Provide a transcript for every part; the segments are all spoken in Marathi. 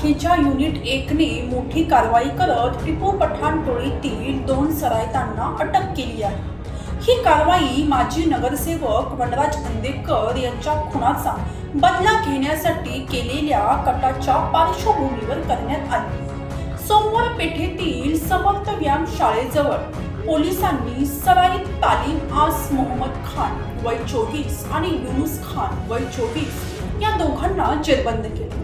शाखेच्या युनिट 1 ने मोठी कारवाई करत टिपू पठाण टोळीतील 2 सराईतांना अटक केली आहे। ही कारवाई माजी नगरसेवक वनराज अंदेकर यांच्या खुनाचा बदला घेण्यासाठी केलेल्या कटाच्या पार्श्वभूमीवर करण्यात आली। सोमवार पेठेतील समर्थ व्यायाम शाळेजवळ पोलिसांनी सराईत तालीम आस मोहम्मद खान वय 24 आणि युनुस खान वय 24 या दोघांना जेरबंद केले।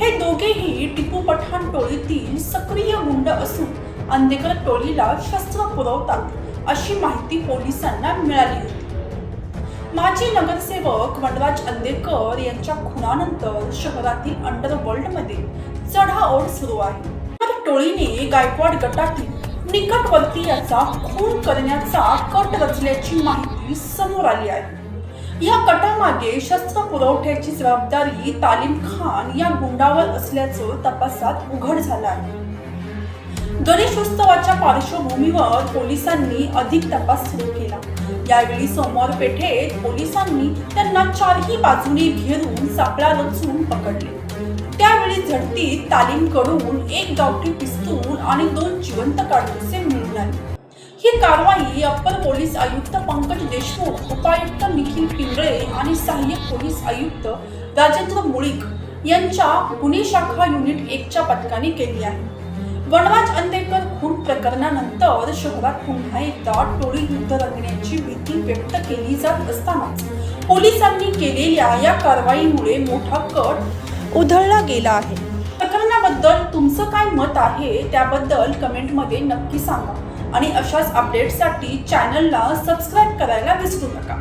हे दोघेही टिपू पठाण टोळीतील सक्रिय गुंड असून अंदेकर टोळीला शस्त्र पुरवतात अशी माहिती पोलिसांना मिळाली होती। माजी नगरसेवक वनराज अंदेकर यांच्या खुनानंतर शहरातील अंडरवर्ल्डमध्ये चढाओढ सुरू आहे। टोळीने गायकवाड गटातील निकटवर्तीयाचा खून करण्याचा कट रचल्याची माहिती समोर आली आहे। या कटामागे शस्त्र पुरवठ्याची जबाबदारी तालीम खान या गुंडावर असल्याचं तपासात उघड झालं आहे। गणेशोत्सवाच्या पार्श्वभूमीवर पोलिसांनी अधिक तपास सुरू केला। यावेळी सोमवार पेठेत पोलिसांनी त्यांना चारही बाजूने घेरून सापळा रचून पकडले। त्यावेळी झडतीत तालीमकडून एक गावठी पिस्तूल आणि 2 जिवंत काडतुसे मिळून आले। ही कारवाई अप्पर पोलीस आयुक्त पंकज देशमुख, उपायुक्त निखिल पिंगळे आणि सहाय्यक पोलीस आयुक्त राजेंद्र मुळीक यांच्या गुन्हे शाखा युनिट 1 च्या पथकाने केली आहे। वनराज अंदेकर खून प्रकरणानंतर शहरात पुन्हा एकदा टोळी युद्ध रंगण्याची भीती व्यक्त केली जात असतानाच पोलिसांनी केलेल्या या कारवाईमुळे मोठा कट उधळला गेला आहे। प्रकरणाबद्दल तुमचं काय मत आहे त्याबद्दल कमेंटमध्ये नक्की सांगा आणि अशाच अपडेट्ससाठी चॅनलला सबस्क्राईब करायला विसरू नका।